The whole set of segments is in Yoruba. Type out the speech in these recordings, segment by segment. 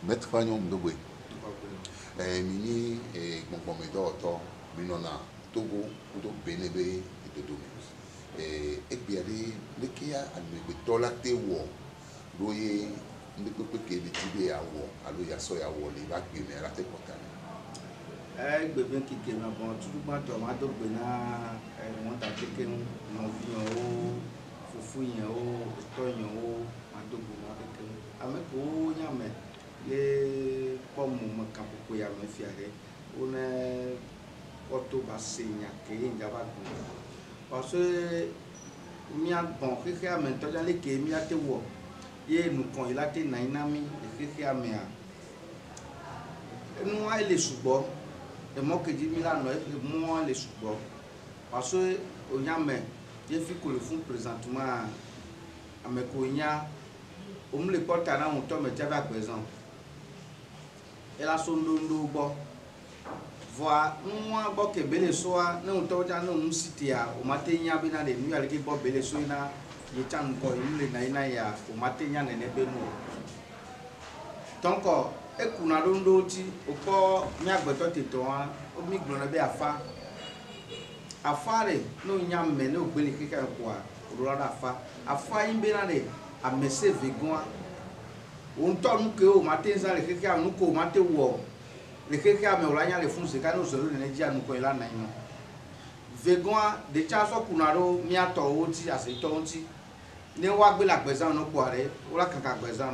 Maître Fagnon Mdobwe, mini Gbomedo, Minona, Togo, Udo Benebe et de Domi. Et puis, les qui a admis dolate war, doye, ne peut pas que les tibés à war, alors il y a soya war, les vagues, mais à la tête portale. Bébé qui est bon, tout le monde tomate, bena, monte à quelqu'un, non, fouillon, toyon, madogo, avec au yame. Les pommes capopo ya me fiare on est auto bassenia que ngaba parce que mia bon que a maintenant les que mia te wo ye nous kon il a te nainami que a mea nous a les subo et moi que dit Milan moi les subo parce que on yame je fi que le fond présentement à me konya on me le porte à on tombe à présent. Et la sondondo bo voa moi bo ke bele soa na unto ja no musitia o matenya bi na le nu ale ke bo bele so na ye chan ko ile na ya o matenya ne be no tonko e kuna dondo ti o po mi agbeto tito an o mi gbona be afa afare no nya me no gbele keke ko a o ra afa yin be na le a mese vegon on tourne que au matin ça les quelqu'un nous ko matin wo les quelqu'un mais on l'a les fonds c'est quand nous solo ne dia nous ko la na ino vegon de chaso kunaro mi ato oti ase to oti ne wa gbe la gbezan no ko are o la kaka gbezan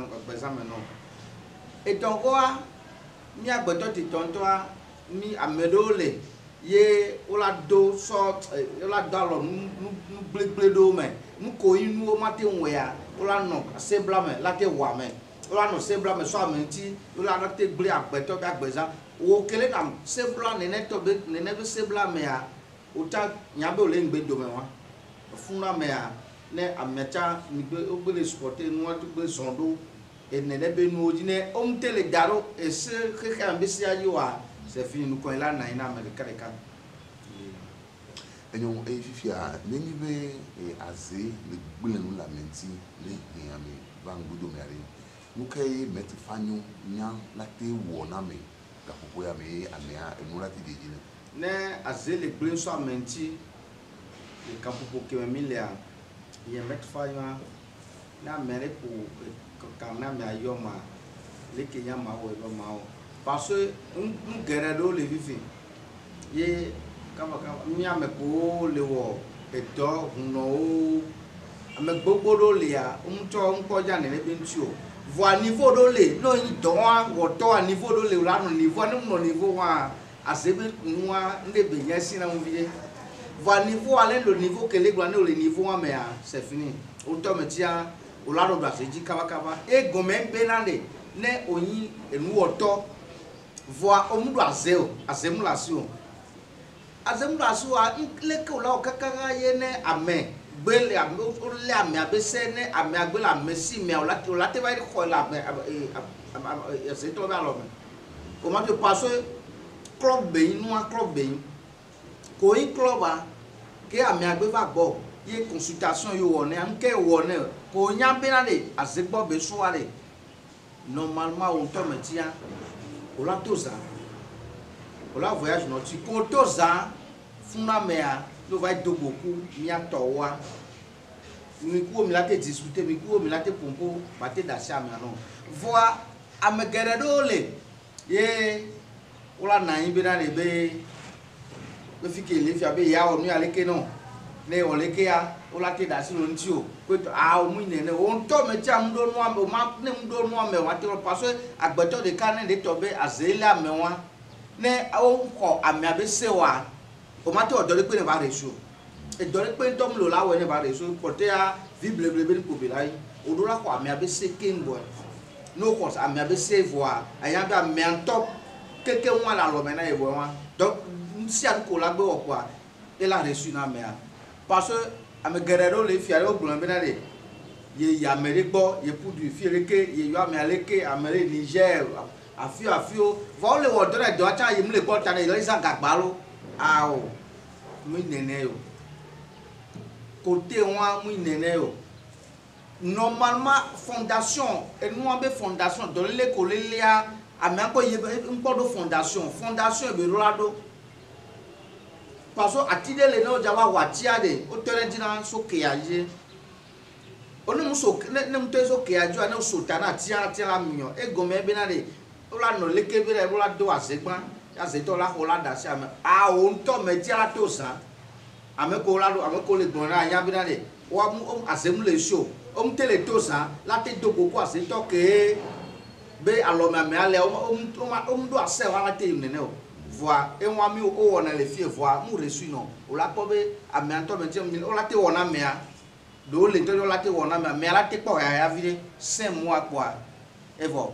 me no et donc wa mi agbeto ti tonto a mi amedole ye o la do sort o la dalo nu ble do me nu ko inu o matin we a o la no se blame la te wa me ola no sebla me so amenti ola na te gble agbeto be agbeza o kele na sebla nene to be nene be sebla me a ota nyabe ole ngbe do me wa funna me a ne ameta ni gbe ogbele supporter nu atu gbe zondo e nene be nu oji ne o mtele daro e se keke ambisi ayi wa se fini nu ko ila na ina amerika reka enyo e fifia neni be aze le gbele nu lamenti le yami bangudo me ari Nukai Maître Fagnon nya late wona me ga popo ya me amea enura ti dejine ne azele gblen so amenti e kapopo ke me milia ye Maître Fagnon na mere ko kana me ayoma le ke nya ma wo lo ma o parce un gerado le vivi ye kama mi ame ko le wo e do no ame gbogbo do le a to nko ja ne be ntio voix niveau do le no yi don woto a niveau do le la no niveau no niveau wa asebe nwa ndebe yesi na mvie voix niveau ale le niveau que le gland le niveau wa me a c'est fini o to metia o la do ba se ji kaba e gomen benale ne oyin enu woto voix o mu do azemulation a le ke o la o kaka ye ne amen gbele le ame abese ne ame agbele amesi me o late ba ko la se to ba lo me o ma te passe club be inu a club be ko in club a ke ame agbe va gbo ye consultation yo wona nke wona ko nya be na le azegbo be so ale normalement on to metia o la toza o la voyage no ti ko toza funa mea lo vai do beaucoup mi atowa mi ku mi la te discuter mi ku mi la te pompo ba te da sha mi no voa amegeredo le ye ola na yin be na le be fike le fi abe ya o mi ale ke no ne o le ke ya ola te da si lo nti o ko a o mu ne o nto me ti am do no am o ma ne mu do no am wa te parce agbeto de kan ne de to be azela me wa ne o ko ame abe se wa o ma te o do le pe ne ba reso e do le pe tom lo la we ne ba reso porte a vible blebe ko be lai o do la ko ame abe se king boy no ko ame abe se voa aya be ame an top keke won la lo me na e bo wa donc si an ko la gbe o kwa e la reso na me a parce que ame geɖe le fia ɖewo gblɔ bena ɖe ye ame ɖe gbɔ ye ƒu du fi ɖeke ye yɔ ame aleke ame ɖe Niger afiwo vɔ le wɔ dɔ ɖe dɔ atsa ye mu le gbɔ ta ɖe yɔ zã gagba lo awo mu nene o côté wa mu nene o normalement fondation enua be fondation dɔ lele ko lelea ame akɔ ye ŋkpɔ ɖo fondation ebe ɖo la ɖo parce que ati ɖe le ne wo dza va wɔ atia ɖe wo tɔ ɖe dzi na so kea dzi ne mu tɔ so kea dzia ne wo so ta na atia la miɔ egɔme bena ɖe wo la nɔ leke be ɖe wo la do azegba azetɔ la xɔ la da si ame awo ŋutɔ me tia la to zã ame ko la do ame ko le gbɔ na anya bena ɖe wa azemu le si o wo ŋutɔ le to zã la te do gbogbo azetɔ ke be alɔme ame alea wo do ase wa la te yi nene o voa enwa mi o wɔna le fie voa mu resu nɔ o la kpɔ be ame ŋutɔ me tie o la te wɔna mea do le ŋutɔ la te wɔna mea la te kpɔ yaya vi ɖe 5 mois kpɔa evɔ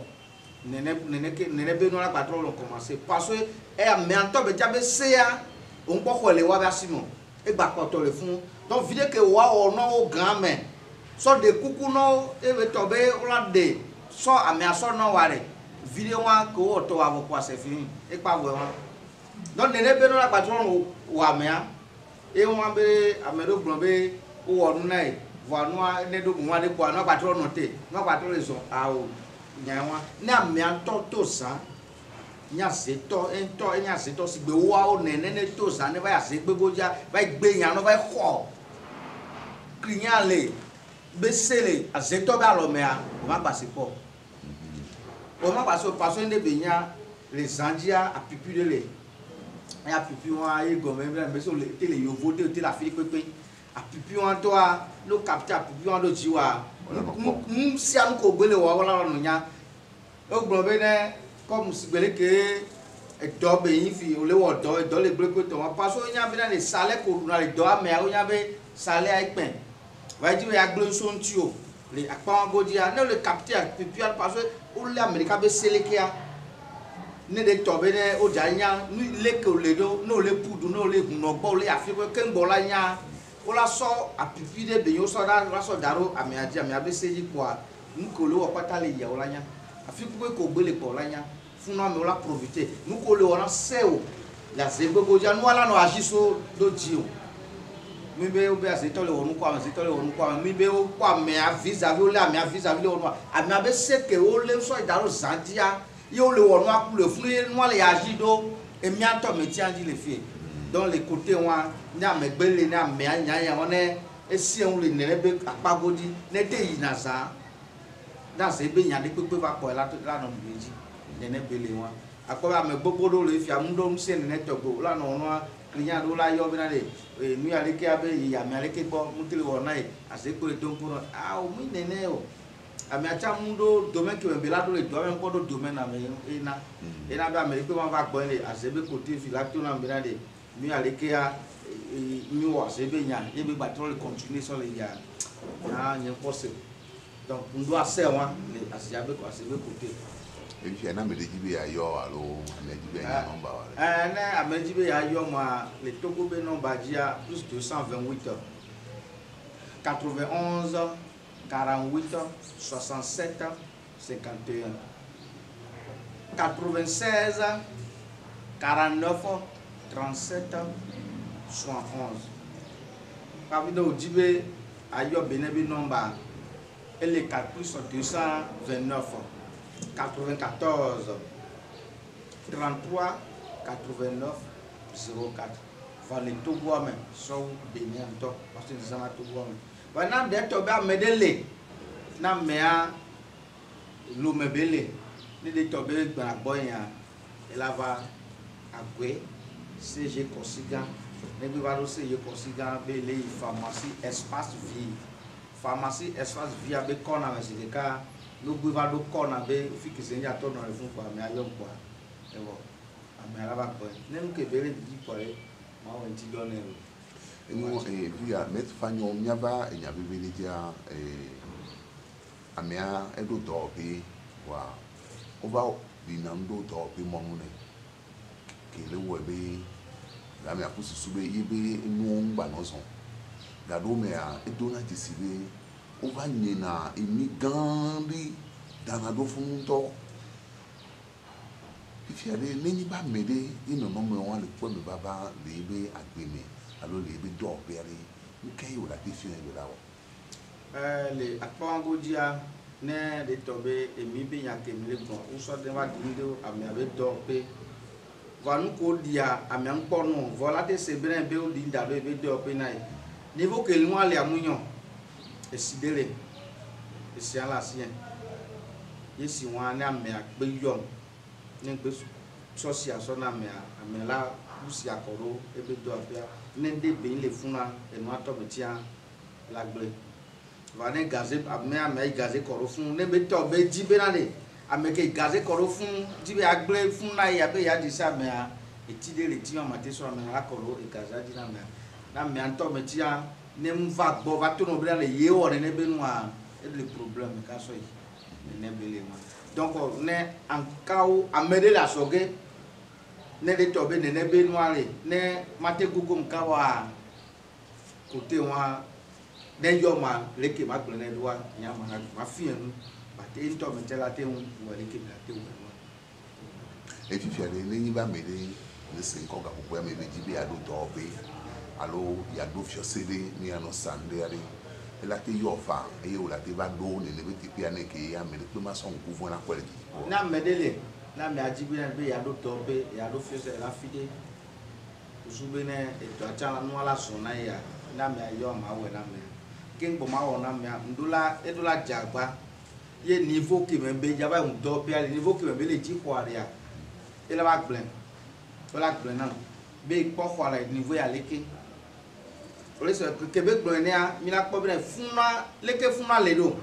nene be nɔ la gbatrɔ le commencer parce que ame ŋutɔ be dza be sea o ŋkpɔ xɔ le wa be asi nɔ e gba kpɔtɔ le fún donc vi ɖe ke wa wɔ nɔwo gã me sɔ de kuku nɔwo e be tɔ be o la de sɔ amea sɔ nɔ wa ɖe vi ɖe wa ke wo tɔ wa vɔ kpɔ ase fi e kpa vɔ wa donc nene be nɔ la gbatrɔ wɔ amea e wa be ame ɖewo gblɔ be o wɔ nu na ye voa nua ne do ŋua ɖe kpɔa nua gbatrɔ nɔ te nua gbatrɔ le zɔn awo nya wa ne amea ŋutɔ to zã nya zetɔ ŋutɔ enya zetɔ si gbe woawo nene ne to zã ne va yi ase gbegbo dzia va yi gbe nya no va yi xɔ klinya le be se le azetɔ be alɔmea o ma gbasi kpɔ o ma gbasi o parce que ne be nya le zã dzia apipi ɖe le enya apipi wa ye gɔme be se o le te le yovo te o te le afi kpekpe apipi wa tɔa no capte apipi wa ɖo dzi wa nu sia nu ko gbe le wɔ la nɔ nya o gblɔ be ne comme sigbele ke edɔ be yin fi o le wɔ edɔ le gble kpetɔ wa parce que o nya be na le salɛ ko na le dɔ amea o nya be salɛ ayi kpɛ va yi dzi be ya gble so ŋuti o le akpa wa godzia ne o le capte apipi wa parce que o le amerika be selekea ne de tɔ be ne o dza nya nu le ke o le ɖo ne o le pudu ne o le gunɔ gbɔ o le afi ke ŋgbɔ la nya o la sɔ apipi de be o sɔ da o la sɔ da ɖo amea dzi amea be se dzi kpɔa nu ke o le wɔ kpata le yia o la nya afi kpe ko gbe le kpɔ la nya funu ame o la profiter nu ko le wɔna se o le aze gbogbo dzia nu ala nɔ asi so do dzi o mi be o be azetɔ le wɔ nu kɔ ame azetɔ le wɔ nu kɔ ame mi be o kɔ amea vis-à-vis o le amea vis-à-vis le wɔ nu amea be se ke o le sɔ da ɖo zã dzia ye o le wɔ nua ku le funu ye nua le asi ɖo emia ŋutɔ me tia dzi le fie donc le côté wa ne amegbe le ne amea nyanya wɔn ne esi ŋu le nene be akpa godzi ne te yina zã na se be nya de kpekpe va kpɔ la nɔ nu dzi nene be le wa akpɔ ame gbogbo ɖewo le fia mu ɖo nu se nene tɔgbe la nɔ nua klinya ɖewo la yɔ bena de nu ya leke be yi amea leke gbɔ mu te le wɔ na ye ase kpe le to ŋku nɔ awo mu nene o amea tsa mu ɖo domaine ke me be la ɖo le dɔ ame ŋkɔ ɖo domaine ame ena be ame leke ma va gbɔ le ase be côté fi la to na bena de nu ya leke ya mi wɔ ase be nya ye be gbatrɔ le continuer sɔ le yia nye kpɔ se donc ŋdo ase wa le asia be ko ase be côté efi ana me de dzi be ayɔ alo ame dzi be nya nɔmba wa le ne ame dzi be ayɔ ma le Togo be nɔmba dzia plus 228 91 48 67 51 96 49 37 71 kavi do dzi be ayɔ bene be nɔmba elle est plus 229 94 33 89 04 va le Togo me so Bénin to parce que nous avons Togo me va na de to ba me de le na mea lo me bele ni de to be gba gbo yan e la va agbe CG Kosiga ne bi va lo CG Kosiga be le pharmacie espace vie pharmacie espace vie abe kona me se ka no gbe va do kona be fi ke se nja to no le fun kwa me ayo kwa e wo ame ala ba ko ne mu ke bele di ko e ma won ti do ne enu via met fanyo nyava enya bibili dia amea edo do be wa over bina ndo do be mo ne ke le wo be la me akusu be yibe nu ngba no so gado mea edona disibe o va nyena emi gandi danado funto if you neni ba mede ino no me wan le po me baba le be agbeme alo le be do bere nke yo la define de lawo le akpango dia ne de tobe emi be yake mi le gbon o so de wa dindo ami abe do pe vanu ko dia ami anpo no vola de sebren be o di da be do pe nai niveau que lui le amunyon esidele esi ala sien yesi wan na me agbe yom ne gbe social so na me amela busi akoro ebe do apia ne de be le funa enu ato betia la gble va ne gazé ame gazé koro fun ne be to be jibe na le ame ke gazé koro fun jibe agble fun na ya be ya di sa me a etide le ti ma te so ame akoro e gaza di na me anto betia ne mva gbo va to no be na le ye o ne be no a e le problème ka so yi ne be le ma donc ne ankao amede la soge ne de to be ne be no ale ne mate gugu mkawa côté wa den yo ma leke ma gble ne doa nya ma fi enu ba te to me tela te un wa leke na te un e fi fiare ne ni ba mede ne se ko ga ko me be jibe ado to be alo ya do fio sede ni ano sande ari la te yo fa e yo la te ba do ne be ti pia ne ke ya me le ma son ku vo na kwele na medele na me ajibe na be ya do to be ya do fio se la fide usube ne e to acha no ala so na ya na me yo ma we na me king bo ma wona me ndula edula jagba ye niveau ki me be jaba un do pe ale niveau ki me be le ji ko aria e la ba glen ola glen na be po ko ala niveau ya leke ole so ke be glen ne a mi la po be funa leke funa le do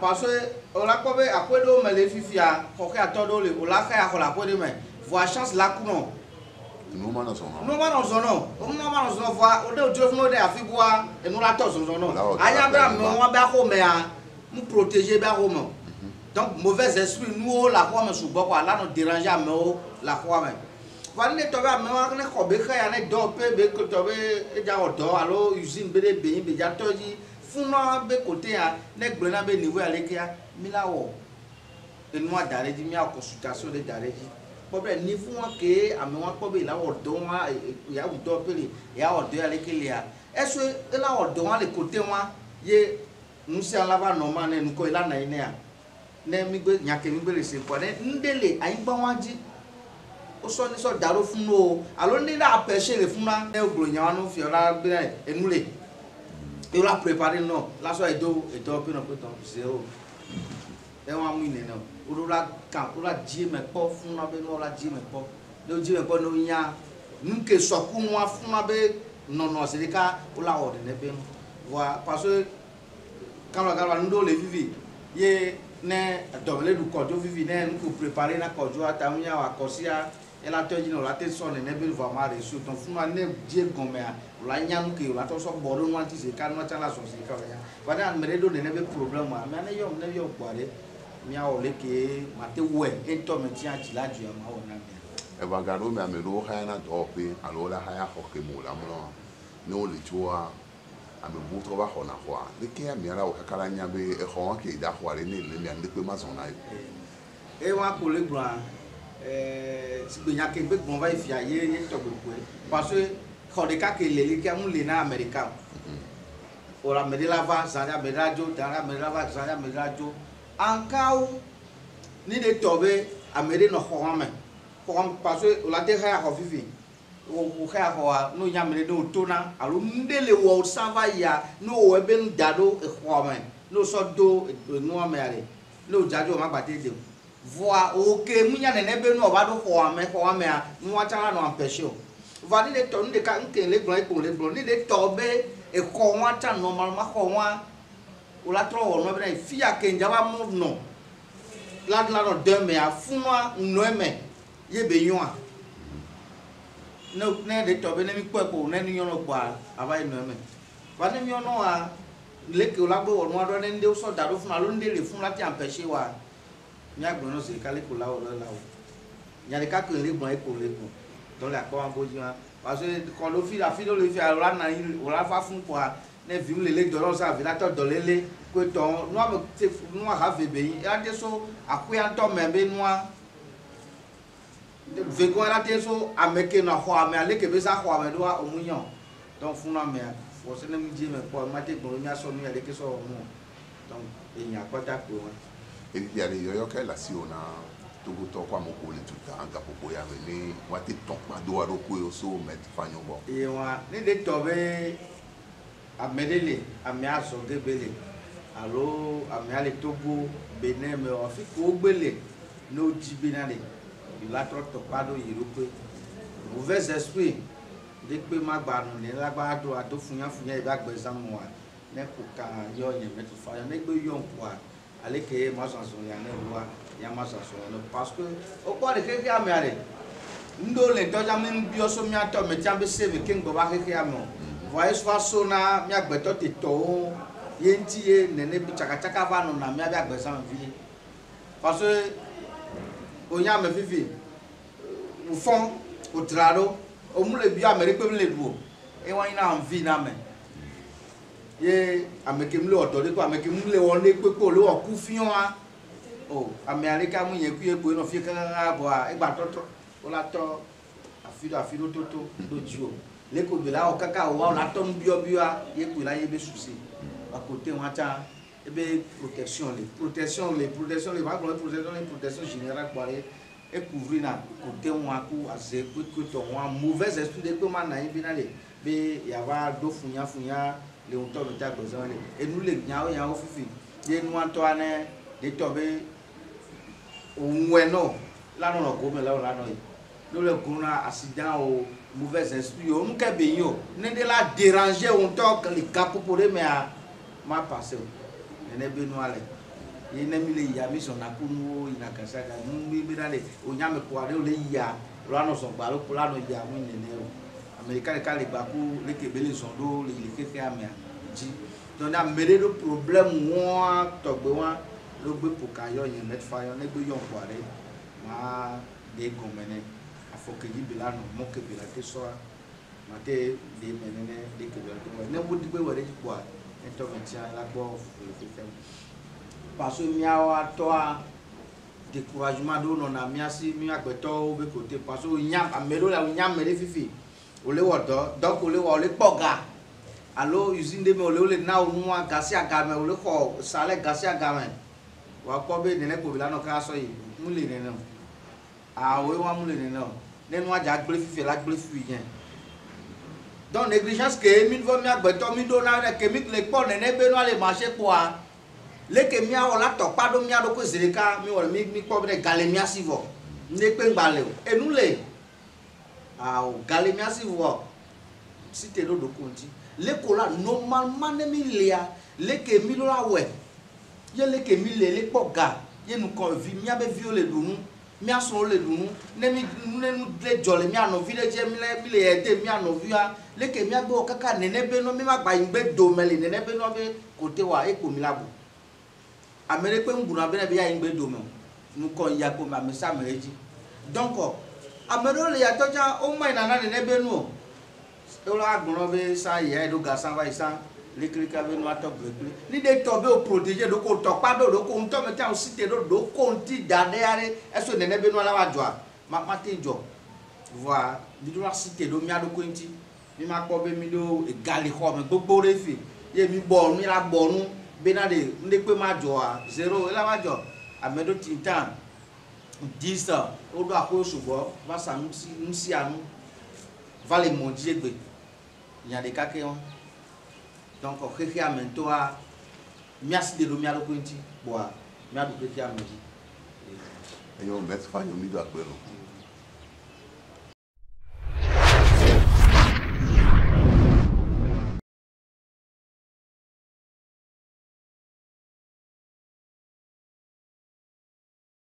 parce ola ko be akwedo me le fifia ko ke atodo le ola ka ya ko la ko de me voa chance la kuno no ma no so no no ma no voa o de ojo fun o de afibua enu la to so no aya bra me won ba ko me a mu protéger ba ko mo donc mauvais esprit nous la ko me subo ko ala no déranger me o la ko me va ne to ba me wa ne ko be ka ya ne do pe be ko to be e ja o do alo usine be de be ja to ji funa be côté a ne gbe na be niveau ale ke a mi la wo enu adare ji mi a consultation de dare ji problème ni fún wọn ke àmì wọn pọ̀ bí ìlàwọ̀ ọ̀dọ́ wọn ìyàwó ọ̀dọ́ pẹ̀lẹ́ ìyàwó ọ̀dọ́ yà lékelè à ẹ̀sọ́ ìlàwọ̀ ọ̀dọ́ wọn lè kóté wọn yé nusi alaba nọ̀ọ́mà ní ẹnukọ́ ìlànà yìí nìyà ní mi gbé nyàkè mi gbé lè ṣe pọ̀ ní ndélé àyíngbá wọn jí ó sọ ní sọ dàrú fún o àló ní náà pẹ̀ṣẹ̀ lè fún wa ní ògbòrò yẹn wọn fi ọ̀la gbé ẹnu lè ìlà préparé náà lásọ ètò pínlẹ̀ pẹ̀tọ̀ zéro ẹ̀wọ̀n amú ìnẹ̀ náà ola kan ola die me po fun na be no ola die me po do die me po no nya nke soku no afun na be no sirika ola ode ne be wa parce quand ndo le vivi ye ne do le du kojo vivi ne nku préparer na kojo atamia wa kosia ela to ji no la te so ne be va ma resu ton fun na ne die gome a ola nya nke ola to so bodo no anti se kan no chala so se ka ya wa na me do ne be problem a me ne yo kware mi a ole ke mate we ento me tia chila ju ma wona me e va gado me amelo ha na do pe alo la ha ya ho ke mo la mo no le chua ame bu to ba hona kwa de ke mi ara o kakara nya be e ho ke da kwa re ni le mi ande pe ma so na e wa ko le gbran si be nya ke be gbon va ifia ye to gbo ko parce que ko de ka ke le ke mu le na america ora me de la va zanya me radio dara me la va zanya me radio ankao ni de tobe amere no khowame khowam parce que la te ha ho vivi o ha ho no nyamere no tona alo ndele wo sava ya no we ben dado e khowame no so do no amere no jajo ma bate de voa o ke munya ne be no ba do khowame a no atara no ampesho va ni de ton de ka nke le gbon e ko le gbon ni de tobe e khowwa ta normal ma khowwa ola tro wo no be fi akenja wa mo no la no de me afuna no me ye be yon no ne de to be ne mi pepo ne ni yon no pa aba no me ba ne mi yon no a le ke ola gbo wo no ado ne nde so daro fun alo nde le fun lati ampeshe wa mi agbo no se kale ko la o nya de ka ko le gbon e ko le gbon don la ko an boju parce que quand le fil le fait alors là on la fa fun quoi ne vim le do ça vila to do lele ko ton no am te no ha ve be ya de so akuya to me be no ve ko la te so ameke na ho ame ale ke be sa ho ame do omunyan donc fun na me fo se ne mi di me ko ma te gboro mi aso mi ale ke so mu donc eyan kwata ko won e ya le yo ke la si ona Togo to kwa moko le tuta anga popo ya vele wate tokpa do aro ko so met fanyo bo e wa ni de tobe amedele amia so gebele alo amia le Togo Benin me o fi ko gbele no jibinale la tro tokpa do yirupe mauvais esprit de pe magbanu ni lagba do ado funya e ba gbe zamu wa ne ko ka yo yen met fa ne gbe yo npo ale ke ma so ya ne wa yamasa so no parce que o ko de ke amiare ndo le toja min bio so mi ato me tiambe save king baba ke amo voice fa so na mi agbeto te to yenti e nene bi chaka chaka va no na mi abi agbesa mi parce que o nya me fifi o fon o trado o mu le bio amerique pe le duo e wa ina envie na me ye ameke mi le odo de ko ameke mi le won le pe ko le o ku fion a oh America mu ye ku e bo no fi kan bo a e gba toto o la to afido toto do jiwo le ko be la o kaka o la to bio a ye ku la ye be souci à côté on ta e be protection ba ko protection générale pour aller e couvrir na côté on a ku aze ku to on mauvais esprit de ko ma na ye bi na le be ya va do funya le on to me ta besoin et nous les nya o fifi ye nous en to ane de tobe no la no ko me la no no le kuna accident o mauvais esprit o nka be yo ne de la déranger on to le cap pour me ma passer ne be no ale ye ne mi le ya mi so na kunu ina kasaka mi be dale o nya me ko ale o le ya la no so gba lo la no ya mu ne o america ka le gba ku le ke be le so do le ke amia ji donc na mere do problème wa to gbe wa lo gbe pour ka yo yen met fa yo ne gbe yo ko are ma de gomene afoke ji bi la no mo ke bi la ke so ma te de menene de ke bi ne wo di gbe wore ji ko en to metia la gbo fi tem parce que mi awa to a découragement do no na mi asi mi agbeto o be côté parce que nyam amelo la nyam mere fifi o le wo do donc o le wo le poga allo usine de me o le na o nu a gasi aga me o le ko sale gasi aga me wa ko be ne ko bi la no ka so yi mu le ne no a we wa mu le ne no ne nu aja gbe fifi la gbe fifi yen donc négligence que mi vo mi agbeto mi do na ke mi le po ne be no ale marché quoi le ke mi a la to pa do mi a do ko zereka mi wala mi ko be gale mi asivo ne pe ngbale e nu le a o gale mi asivo si te do konti le ko la normalement ne mi le a le ke mi lo la we ye le ke mi le po ga ye nu ko vi mi a be viole do nu mi a so le do nu ne nu le jole mi a no village mi le ede mi a no via le ke mi a gbo kaka ne be no mi ma gba ngbe do mele ne be no be kote wa e ko mi labo amere pe nguna be na be ya ngbe do mo nu ko ya ko ma me sa mereji donc amere le ya toja o ma ina na ne be nu o la gboro be sa ye do ga san wa isan le krika be no ato gbe ni de to be o protéger do ko to pa do ko nto me ta o cité do ko nti dade are eso ne be no la wa joa ma te jo voilà bi do la cité do mi ado ko nti mi ma ko be mi do egali ho me gbogbo refi ye mi bo mi la bo nu benade nde pe ma joa 0 la ma jo amedo tintan 10 o do ako subo va sa nsi anu vale mondier gbe ya de kake on donc o keke amento a mi asi de do mi alo ko nti bo a mi adu keke amedi yo met fa yo mi do agbero